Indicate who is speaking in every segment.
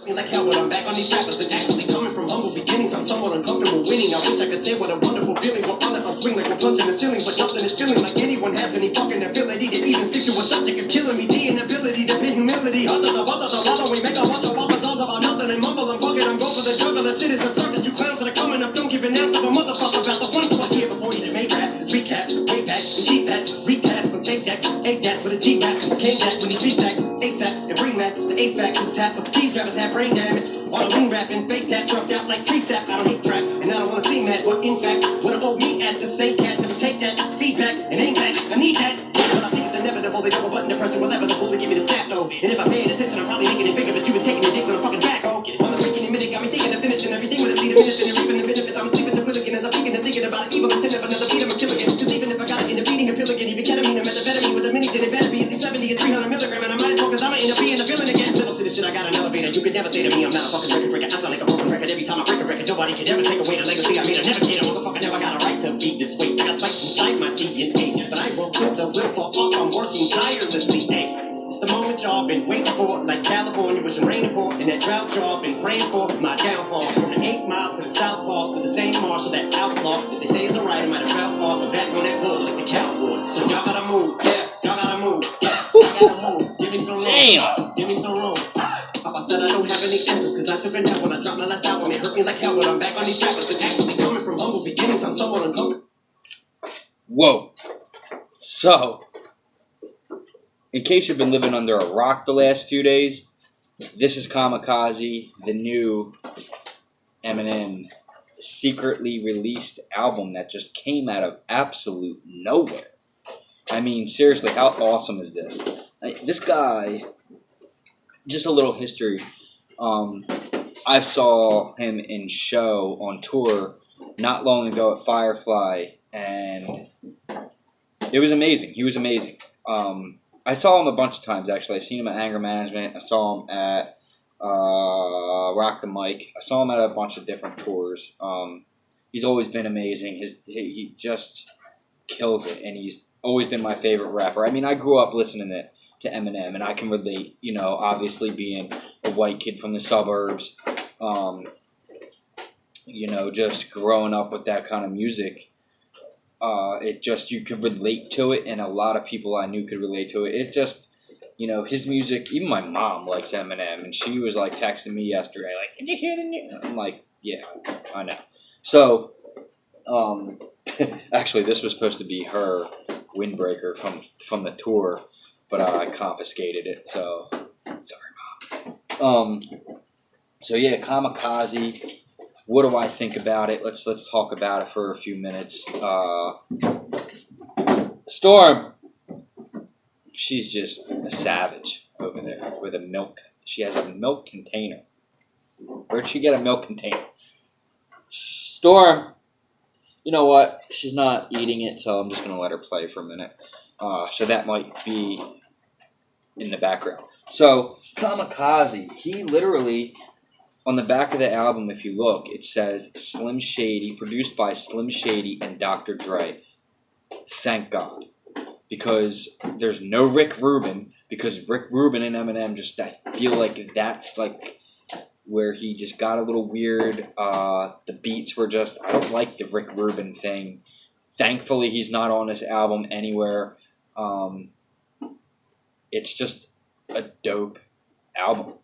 Speaker 1: Like hell, but I'm back on these rappers and actually coming from humble beginnings. I'm somewhat uncomfortable winning. I wish I could say what a wonderful feeling. But on I'm swing like a punch in the ceiling, but nothing is feeling like anyone has any fucking ability to even stick to a subject is killing me. The inability to pin humility. Other the other, we make a bunch of other songs about nothing and mumble and bugging. I'm going for the juggle. That shit is a circus. You clowns that are coming up. Don't give an ounce of a motherfucker about the ones who are here before you to make rap. Recap, way back, and tease that, recap, from take decks, 8 decks with a G back, came back when he 3 stacks, ASAP, and bring back, the ace back, this tap, but these rappers have brain damage. All the lean rapping, face tat, trucked out like tree sap. I don't hate trap, and I don't wanna see mad, but in fact, what old me at the same cat, never take that feedback, and ain't back, I need that. But I think it's inevitable, they double button the pressure will ever the fool to give me the snap though. And if I'm paying attention, I'm probably making it bigger, but you've been taking your dicks on a fucking back, oh. On the freaking minute, got me thinking of finishing everything with a seed of minutes and reaping the benefits. I'm sleeping the will again as I'm thinking and thinking about evil intent of another beat, I'm a killer again. Cause even if I got it in the beating a pill again, even ketamine, a methamphetamine with a mini, then it better be at least 70 and 300 milligram, and I might as well cause I'ma end up being a villain again. Little city shit, I got an elevator, you could never say to me I'm not a fucking record breaker. I sound like a broken record every time I break a record. Nobody can ever take away the legacy I made. I never can, a motherfucker never got a right to be this way. I got spikes inside my DNA, but I won't put the will for up. I'm working tirelessly, it's the moment y'all been waiting for, like California was raining for, and that drought y'all been praying for. My downfall from the 8 Mile to the South Falls to the same marshal, that outlaw that they say is a right. I might have fell off and back on that board like the cowboy. So y'all gotta move, yeah, y'all gotta move, yeah, y'all gotta move. Give me some room, damn, give me some room. Papa said I don't have any answers, cause I took a nap when I dropped my last album. It hurt me like hell, but I'm back on these rappers. And actually coming from humble beginnings, I'm somewhat uncomfortable.
Speaker 2: Whoa. So, in case you've been living under a rock the last few days, this is Kamakazi, the new Eminem secretly released album that just came out of absolute nowhere. I mean, seriously, how awesome is this? This guy, just a little history. I saw him in show on tour not long ago at Firefly, and it was amazing. He was amazing. I saw him a bunch of times, actually. I seen him at Anger Management. I saw him at Rock the Mic. I saw him at a bunch of different tours. He's always been amazing. He just kills it, and he's always been my favorite rapper. I mean, I grew up listening to Eminem, and I can relate, obviously being a white kid from the suburbs, just growing up with that kind of music. You could relate to it, and a lot of people I knew could relate to it. It just, his music, even my mom likes Eminem, and she was like texting me yesterday, like, "Did you hear the news?" I'm like, "Yeah, I know." So, actually, this was supposed to be her windbreaker from the tour, but I confiscated it, so, sorry, Mom. So yeah, Kamakazi. What do I think about it? Let's talk about it for a few minutes. Storm, she's just a savage over there with a milk. She has a milk container. Where'd she get a milk container? Storm, you know what? She's not eating it, so I'm just gonna let her play for a minute. So that might be in the background. So Kamakazi, he literally. On the back of the album, if you look, it says Slim Shady, produced by Slim Shady and Dr. Dre. Thank God. Because there's no Rick Rubin, because Rick Rubin and Eminem I feel like that's like where he just got a little weird. The beats were I don't like the Rick Rubin thing. Thankfully, he's not on this album anywhere. It's just a dope album.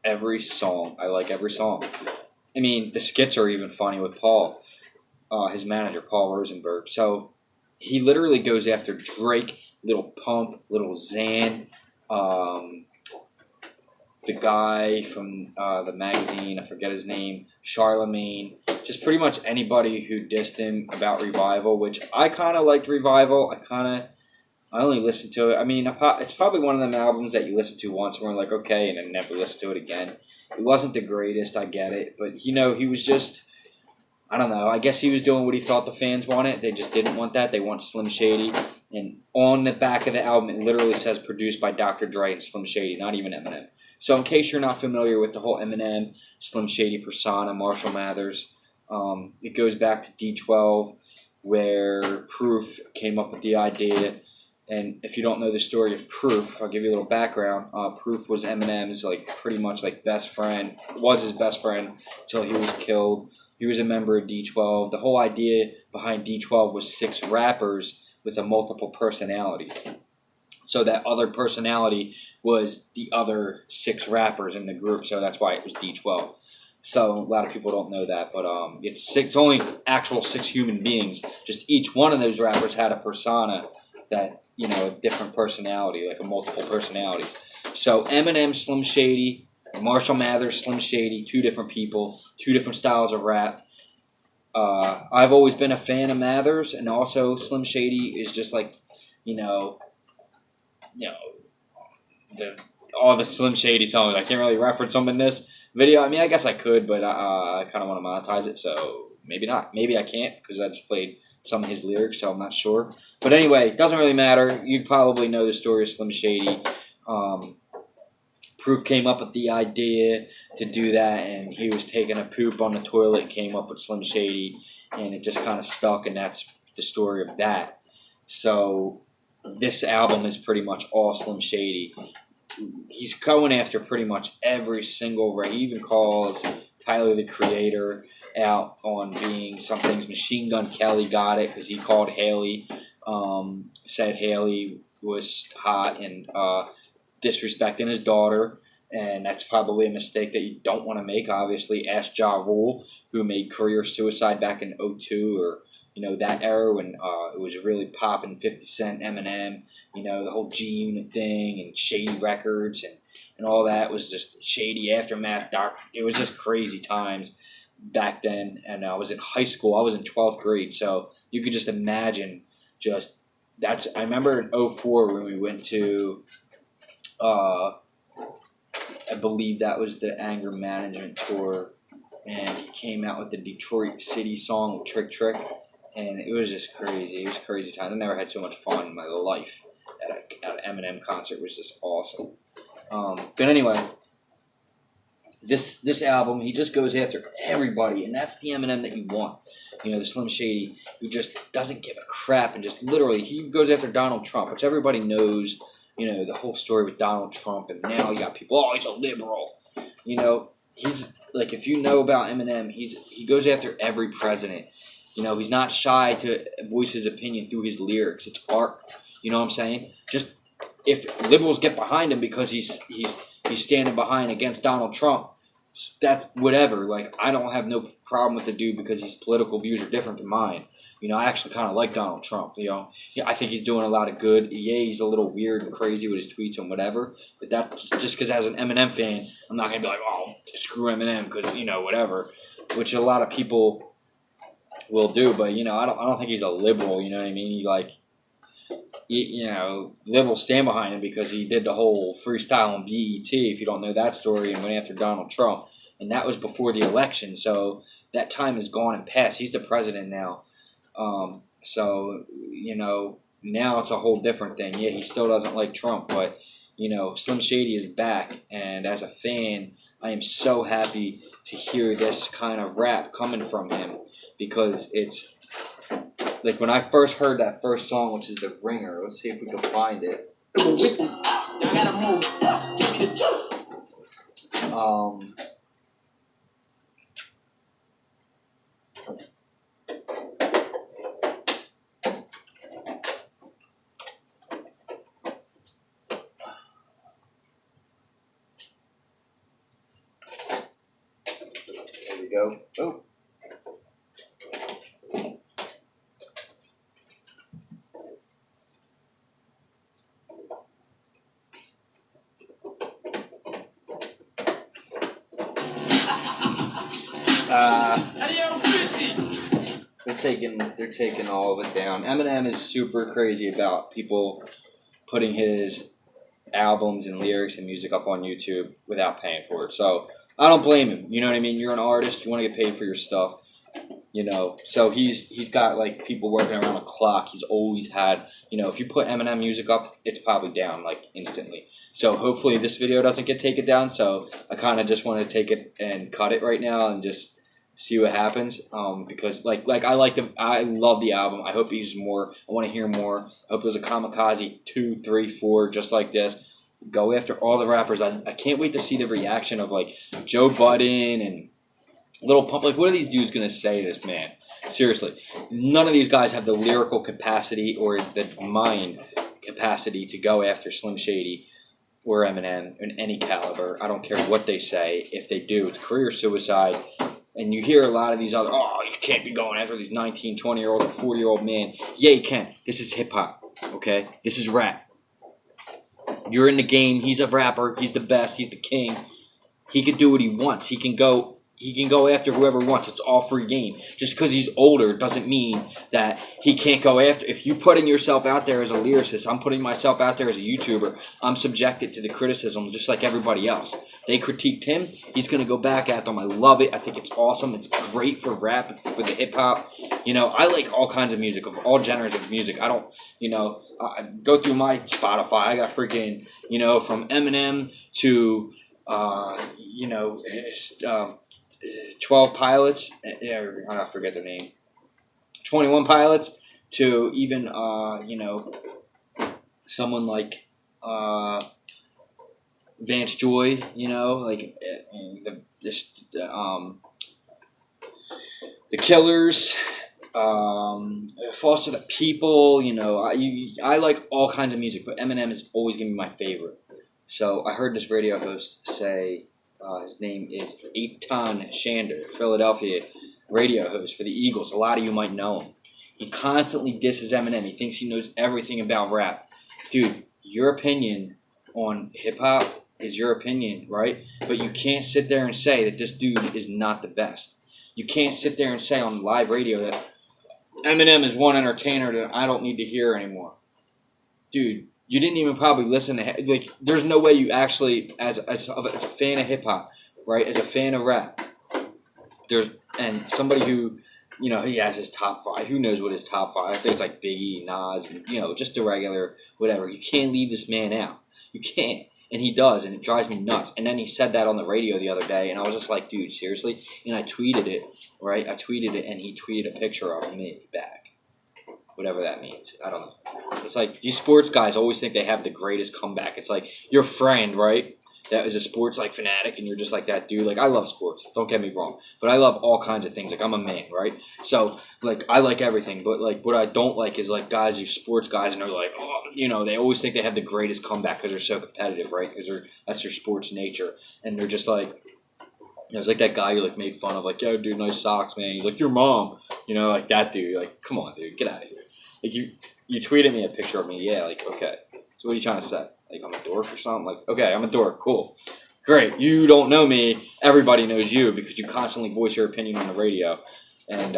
Speaker 2: Every song. I like every song. I mean, the skits are even funny with Paul, his manager, Paul Rosenberg. So he literally goes after Drake, Lil Pump, Lil Xan, the guy from the magazine, I forget his name, Charlemagne, just pretty much anybody who dissed him about Revival, which I kind of liked Revival. I only listened to it. I mean, it's probably one of them albums that you listen to once and we're like, okay, and then never listen to it again. It wasn't the greatest, I get it. But, he was just, I don't know. I guess he was doing what he thought the fans wanted. They just didn't want that. They want Slim Shady. And on the back of the album, it literally says produced by Dr. Dre and Slim Shady, not even Eminem. So in case you're not familiar with the whole Eminem, Slim Shady persona, Marshall Mathers, it goes back to D12, where Proof came up with the idea. And if you don't know the story of Proof, I'll give you a little background. Proof was Eminem's like pretty much like best friend, was his best friend until he was killed. He was a member of D12. The whole idea behind D12 was 6 rappers with a multiple personality. So that other personality was the other 6 rappers in the group. So that's why it was D12. So a lot of people don't know that, but it's only actual 6 human beings. Just each one of those rappers had a persona that, you know, a different personality, like a multiple personalities. So Eminem, Slim Shady, Marshall Mathers, Slim Shady, 2 different people, 2 different styles of rap. I've always been a fan of Mathers, and also Slim Shady is just like, you know, all the Slim Shady songs. I can't really reference them in this video. I mean, I guess I could, but I kind of want to monetize it, so maybe not. Maybe I can't because I just played some of his lyrics, so I'm not sure. But anyway, it doesn't really matter. You probably know the story of Slim Shady. Proof came up with the idea to do that, and he was taking a poop on the toilet, came up with Slim Shady, and it just kind of stuck, and that's the story of that. So this album is pretty much all Slim Shady. He's going after pretty much every single He even calls Tyler the Creator out on being some things. Machine Gun Kelly got it because he called Haley, said Haley was hot and disrespecting his daughter, and that's probably a mistake that you don't want to make. Obviously, ask Ja Rule, who made Career Suicide back in '02 or that era when it was really popping. 50 Cent, Eminem, the whole G Unit thing and Shady Records and all that was just Shady Aftermath. It was just crazy times back then, and I was in high school. I was in 12th grade, so you could just imagine. I remember in '04 when we went to. I believe that was the Anger Management tour, and he came out with the Detroit City song with Trick Trick, and it was just crazy. It was a crazy time. I never had so much fun in my life at an Eminem concert. It was just awesome. But anyway, this album, he just goes after everybody, and that's the Eminem that you want. The Slim Shady who just doesn't give a crap, and just literally he goes after Donald Trump, which everybody knows. The whole story with Donald Trump, and now you got people, he's a liberal. He's like, if you know about Eminem, he goes after every president. He's not shy to voice his opinion through his lyrics. It's art. You know what I'm saying? Just if liberals get behind him because he's standing behind against Donald Trump, that's whatever. Like, I don't have no problem with the dude because his political views are different than mine. I actually kind of like Donald Trump. I think he's doing a lot of good. Yeah, he's a little weird and crazy with his tweets and whatever. But that's just because as an Eminem fan, I'm not gonna be like, screw Eminem because whatever, which a lot of people will do. But I don't think he's a liberal. You know what I mean? Liberals stand behind him because he did the whole freestyle on BET. If you don't know that story, and went after Donald Trump, and that was before the election. So that time is gone and past. He's the president now. So now it's a whole different thing. Yeah, he still doesn't like Trump, but Slim Shady is back, and as a fan, I am so happy to hear this kind of rap coming from him, because it's like when I first heard that first song, which is The Ringer. Let's see if we can find it. There we go. Oh. They're taking all of it down. Eminem is super crazy about people putting his albums and lyrics and music up on YouTube without paying for it. So I don't blame him. You know what I mean? You're an artist. You want to get paid for your stuff. So he's got like people working around the clock. He's always had, if you put Eminem music up, it's probably down like instantly. So hopefully this video doesn't get taken down. So I kind of just want to take it and cut it right now and just see what happens. Because like I love the album. I hope he's more. I want to hear more. I hope there's a Kamakazi 2, 3, 4, just like this. Go after all the rappers. I can't wait to see the reaction of like Joe Budden and Little Pump. Like, what are these dudes gonna say to this man? Seriously, none of these guys have the lyrical capacity or the mind capacity to go after Slim Shady or Eminem in any caliber. I don't care what they say. If they do, it's career suicide. And you hear a lot of these other, oh, you can't be going after these 19, 20-year-old or 40-year-old man. Yeah, you can. This is hip-hop, okay? This is rap. You're in the game. He's a rapper. He's the best. He's the king. He can do what he wants. He can go after whoever wants. It's all free game. Just because he's older doesn't mean that he can't go after. If you're putting yourself out there as a lyricist, I'm putting myself out there as a YouTuber, I'm subjected to the criticism just like everybody else. They critiqued him. He's going to go back at them. I love it. I think it's awesome. It's great for rap, for the hip-hop. You know, I like all kinds of music, of all genres of music. I don't, you know, I go through my Spotify. I got freaking, you know, from Eminem to, you know, 12 Pilots, I forget the name, 21 Pilots, to even, you know, someone like Vance Joy, you know, like the Killers, Foster the People, you know, I like all kinds of music, but Eminem is always going to be my favorite. So I heard this radio host say, his name is Eitan Shander, Philadelphia radio host for the Eagles. A lot of you might know him. He constantly disses Eminem. He thinks he knows everything about rap. Dude, your opinion on hip-hop is your opinion, right? But you can't sit there and say that this dude is not the best. You can't sit there and say on live radio that Eminem is one entertainer that I don't need to hear anymore. Dude, you didn't even probably listen to, like, there's no way you actually, as a fan of hip-hop, right, as a fan of rap, and somebody who, you know, he has his top 5, who knows what his top 5, I think it's like Biggie, Nas, and, you know, just the regular, whatever. You can't leave this man out. You can't. And he does, and it drives me nuts. And then he said that on the radio the other day, and I was just like, dude, seriously? And I tweeted it, right? I tweeted it, and he tweeted a picture of me back. Whatever that means. I don't know. It's like these sports guys always think they have the greatest comeback. It's like your friend, right, that is a sports like fanatic, and you're just like that dude. Like, I love sports. Don't get me wrong. But I love all kinds of things. Like, I'm a man, right? So, like, I like everything. But, like, what I don't like is, like, guys who sports guys, and they're like, oh, you know, they always think they have the greatest comeback because they're so competitive, right? Because that's their sports nature. And they're just like, you know, it's like that guy you, like, made fun of. Like, yo, dude, nice socks, man. He's like, your mom. You know, like that dude. Like, come on, dude. Get out of here. Like, you tweeted me a picture of me. Yeah, like, okay. So what are you trying to say? Like, I'm a dork or something? Like, okay, I'm a dork. Cool. Great. You don't know me. Everybody knows you because you constantly voice your opinion on the radio. And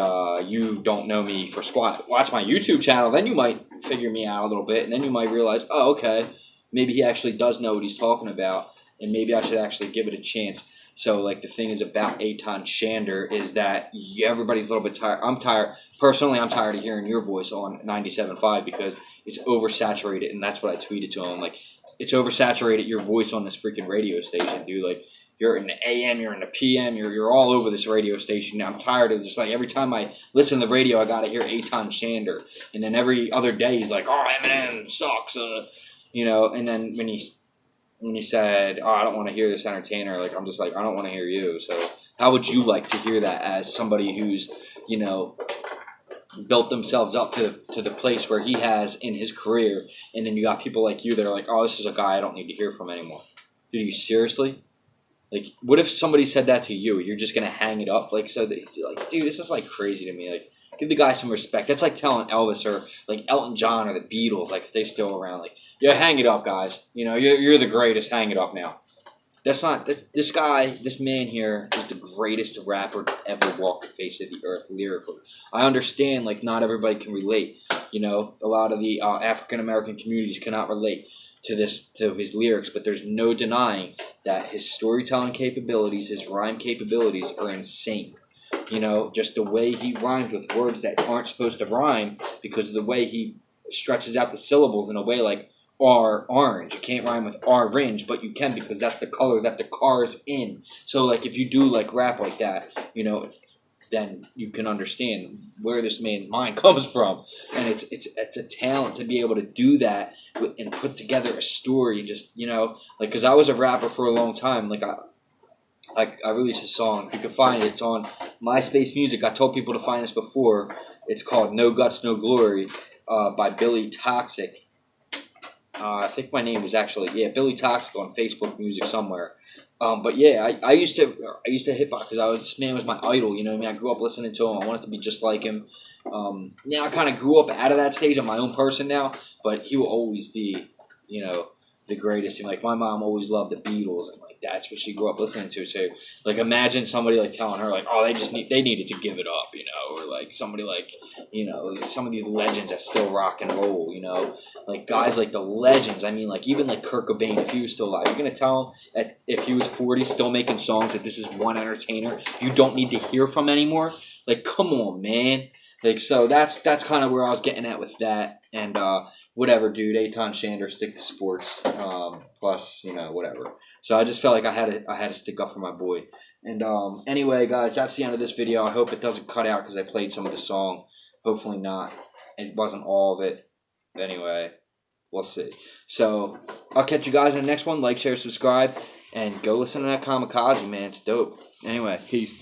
Speaker 2: you don't know me for squat. Watch my YouTube channel. Then you might figure me out a little bit. And then you might realize, oh, okay, maybe he actually does know what he's talking about. And maybe I should actually give it a chance. So, like, the thing is about Eitan Shander is that everybody's a little bit tired. I'm tired. Personally, I'm tired of hearing your voice on 97.5 because it's oversaturated, and that's what I tweeted to him. Like, it's oversaturated, your voice on this freaking radio station, dude. Like, you're in the AM, you're in the PM, you're all over this radio station. Now, I'm tired of just, like, every time I listen to the radio, I got to hear Eitan Shander. And then every other day, he's like, oh, Eminem sucks, you know. And then when he said, oh, I don't want to hear this entertainer, like, I'm just like, I don't want to hear you. So how would you like to hear that as somebody who's, you know, built themselves up to the place where he has in his career, and then you got people like you that are like, oh, this is a guy I don't need to hear from anymore. Dude, you seriously? Like, what if somebody said that to you? You're just going to hang it up? Like, so, like, dude, this is, like, crazy to me. Like, give the guy some respect. That's like telling Elvis or, like, Elton John or the Beatles, like, if they're still around, like, yeah, hang it up, guys. You know, you're the greatest. Hang it up now. That's not, this guy, this man here is the greatest rapper to ever walk the face of the earth lyrically. I understand, like, not everybody can relate. You know, a lot of the African-American communities cannot relate to his lyrics, but there's no denying that his storytelling capabilities, his rhyme capabilities are insane. You know, just the way he rhymes with words that aren't supposed to rhyme because of the way he stretches out the syllables in a way like orange. You can't rhyme with orange, but you can because that's the color that the car's in. So, like, if you do, like, rap like that, you know, then you can understand where this man's mind comes from. And it's a talent to be able to do that and put together a story and just, you know, like, because I was a rapper for a long time. Like, I released a song. If you can find it, it's on MySpace Music. I told people to find this before. It's called No Guts, No Glory by Billy Toxic. I think my name was actually, Billy Toxic on Facebook Music somewhere. But yeah, I used to hip hop because this man was my idol. You know what I mean? I grew up listening to him. I wanted to be just like him. Now I kind of grew up out of that stage. I'm my own person now, but he will always be, you know, the greatest. And like my mom always loved the Beatles, and like that's what she grew up listening to. So like imagine somebody like telling her like, oh, they needed to give it up, you know, or like somebody like, you know, some of these legends that still rock and roll, you know, like guys like the legends. I mean, like even like Kurt Cobain, if he was still alive, you're gonna tell him that if he was 40, still making songs, that this is one entertainer you don't need to hear from anymore. Like, come on, man. Like, so that's kind of where I was getting at with that. And whatever, dude. Eitan Shander, stick to sports. Plus, you know, whatever. So I just felt like I had to stick up for my boy. And anyway, guys, that's the end of this video. I hope it doesn't cut out because I played some of the song. Hopefully not. It wasn't all of it. Anyway, we'll see. So I'll catch you guys in the next one. Like, share, subscribe, and go listen to that Kamakazi, man. It's dope. Anyway, peace.